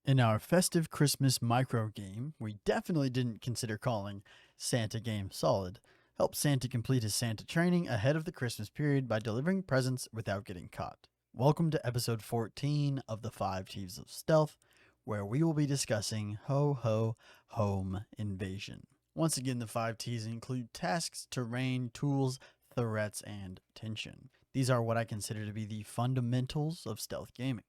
In our festive Christmas micro game, we definitely didn't consider calling Santa Game Solid. Help Santa complete his Santa training ahead of the Christmas period by delivering presents without getting caught. Welcome to episode 14 of the 5 Thieves of Stealth, where we will be discussing Ho Ho Home Invasion. Once again, the 5 T's include tasks, terrain, tools, threats, and tension. These are what I consider to be the fundamentals of stealth gaming.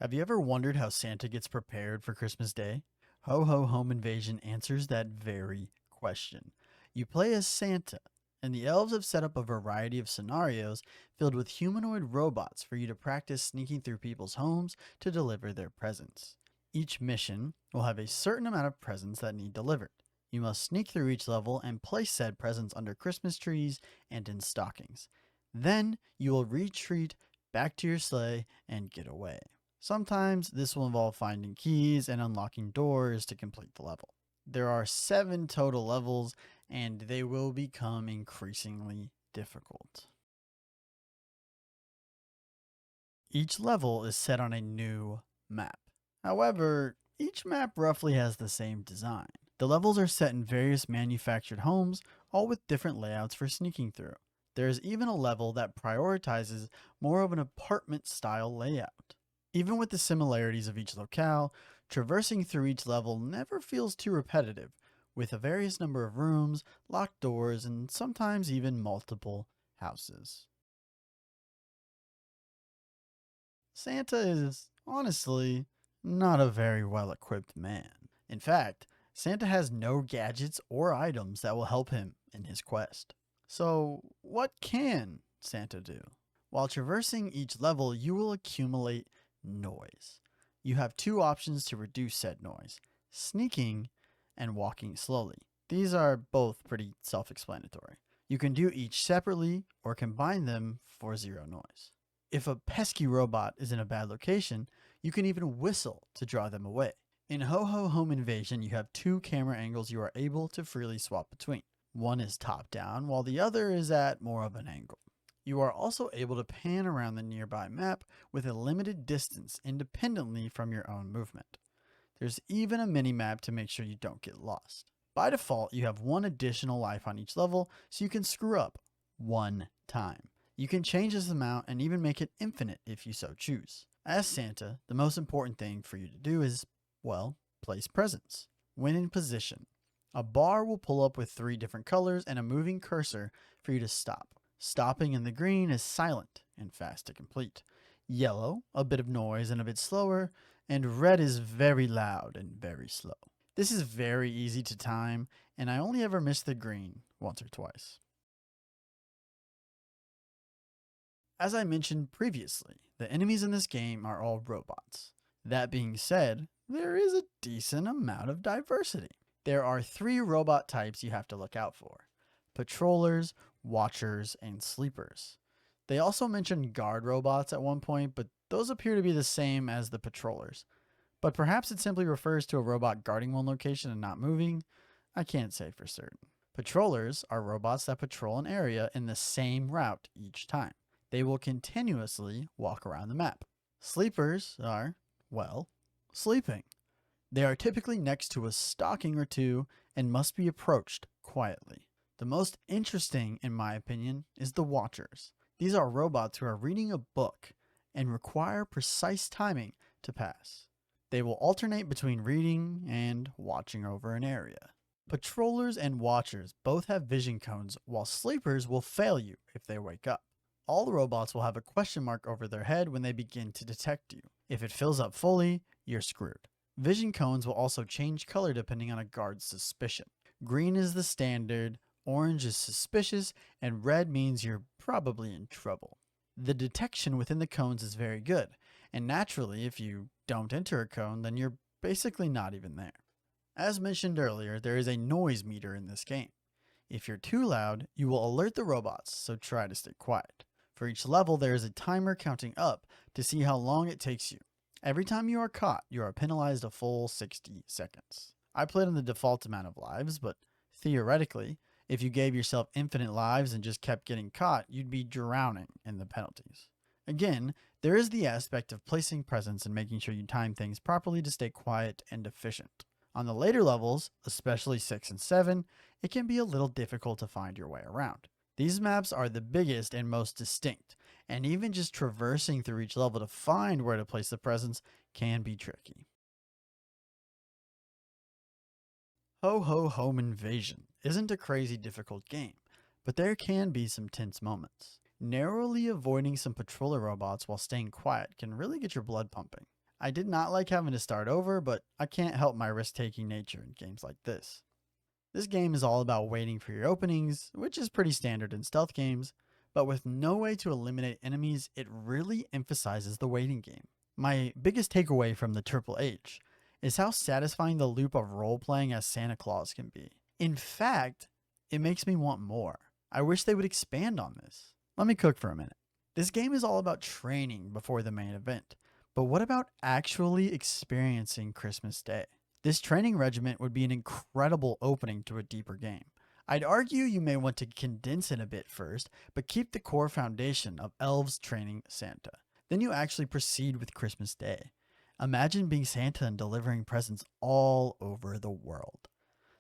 Have you ever wondered how Santa gets prepared for Christmas Day? Ho Ho Home Invasion answers that very question. You play as Santa, and the elves have set up a variety of scenarios filled with humanoid robots for you to practice sneaking through people's homes to deliver their presents. Each mission will have a certain amount of presents that need delivered. You must sneak through each level and place said presents under Christmas trees and in stockings. Then you will retreat back to your sleigh and get away. Sometimes this will involve finding keys and unlocking doors to complete the level. There are 7 total levels, and they will become increasingly difficult. Each level is set on a new map. However, each map roughly has the same design. The levels are set in various manufactured homes, all with different layouts for sneaking through. There is even a level that prioritizes more of an apartment-style layout. Even with the similarities of each locale, traversing through each level never feels too repetitive, with a various number of rooms, locked doors, and sometimes even multiple houses. Santa is, honestly, not a very well equipped man. In fact, Santa has no gadgets or items that will help him in his quest. So, what can Santa do? While traversing each level, you will accumulate noise. You have 2 options to reduce said noise: sneaking and walking slowly. These are both pretty self-explanatory. You can do each separately or combine them for 0 noise. If a pesky robot is in a bad location, you can even whistle to draw them away. In Ho Ho Home Invasion, you have 2 camera angles you are able to freely swap between. One is top down, while the other is at more of an angle. You are also able to pan around the nearby map with a limited distance independently from your own movement. There's even a mini-map to make sure you don't get lost. By default, you have 1 additional life on each level, so you can screw up 1 time. You can change this amount and even make it infinite if you so choose. As Santa, the most important thing for you to do is, well, place presents. When in position, a bar will pull up with 3 different colors and a moving cursor for you to stop. Stopping in the green is silent and fast to complete. Yellow, a bit of noise and a bit slower, and red is very loud and very slow. This is very easy to time, and I only ever missed the green once or twice. As I mentioned previously, the enemies in this game are all robots. That being said, there is a decent amount of diversity. There are 3 robot types you have to look out for: patrollers, watchers, and sleepers. They also mentioned guard robots at one point, but those appear to be the same as the patrollers. But perhaps it simply refers to a robot guarding one location and not moving. I can't say for certain. Patrollers are robots that patrol an area in the same route each time. They will continuously walk around the map. Sleepers are, well, sleeping. They are typically next to a stocking or 2 and must be approached quietly. The most interesting, in my opinion, is the Watchers. These are robots who are reading a book and require precise timing to pass. They will alternate between reading and watching over an area. Patrollers and Watchers both have vision cones, while Sleepers will fail you if they wake up. All the robots will have a question mark over their head when they begin to detect you. If it fills up fully, you're screwed. Vision cones will also change color depending on a guard's suspicion. Green is the standard, orange is suspicious, and red means you're probably in trouble. The detection within the cones is very good, and naturally, if you don't enter a cone, then you're basically not even there. As mentioned earlier, there is a noise meter in this game. If you're too loud, you will alert the robots, so try to stay quiet. For each level, there is a timer counting up to see how long it takes you. Every time you are caught, you are penalized a full 60 seconds. I played on the default amount of lives, but theoretically, if you gave yourself infinite lives and just kept getting caught, you'd be drowning in the penalties. Again, there is the aspect of placing presents and making sure you time things properly to stay quiet and efficient. On the later levels, especially 6 and 7, it can be a little difficult to find your way around. These maps are the biggest and most distinct, and even just traversing through each level to find where to place the presents can be tricky. Ho Ho Home Invasion isn't a crazy difficult game, but there can be some tense moments. Narrowly avoiding some patroller robots while staying quiet can really get your blood pumping. I did not like having to start over, but I can't help my risk taking nature in games like this. This game is all about waiting for your openings, which is pretty standard in stealth games, but with no way to eliminate enemies, it really emphasizes the waiting game. My biggest takeaway from the Triple H is how satisfying the loop of role playing as Santa Claus can be. In fact, it makes me want more. I wish they would expand on this. Let me cook for a minute. This game is all about training before the main event, but what about actually experiencing Christmas Day? This training regiment would be an incredible opening to a deeper game. I'd argue you may want to condense it a bit first, but keep the core foundation of elves training Santa. Then you actually proceed with Christmas Day. Imagine being Santa and delivering presents all over the world.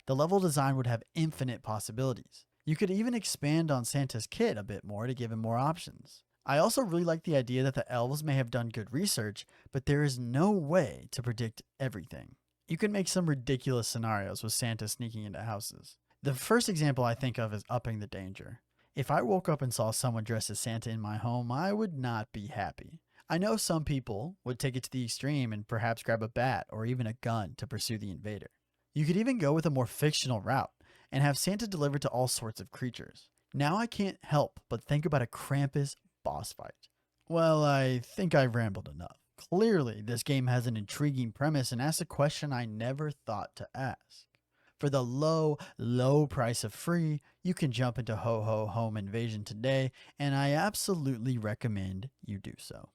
The level design would have infinite possibilities. You could even expand on Santa's kit a bit more to give him more options. I also really like the idea that the elves may have done good research, but there is no way to predict everything. You can make some ridiculous scenarios with Santa sneaking into houses. The first example I think of is upping the danger. If I woke up and saw someone dressed as Santa in my home, I would not be happy. I know some people would take it to the extreme and perhaps grab a bat or even a gun to pursue the invader. You could even go with a more fictional route and have Santa deliver to all sorts of creatures. Now I can't help but think about a Krampus boss fight. Well, I think I've rambled enough. Clearly, this game has an intriguing premise and asks a question I never thought to ask. For the low price of free, you can jump into Ho Ho Home Invasion today, and I absolutely recommend you do so.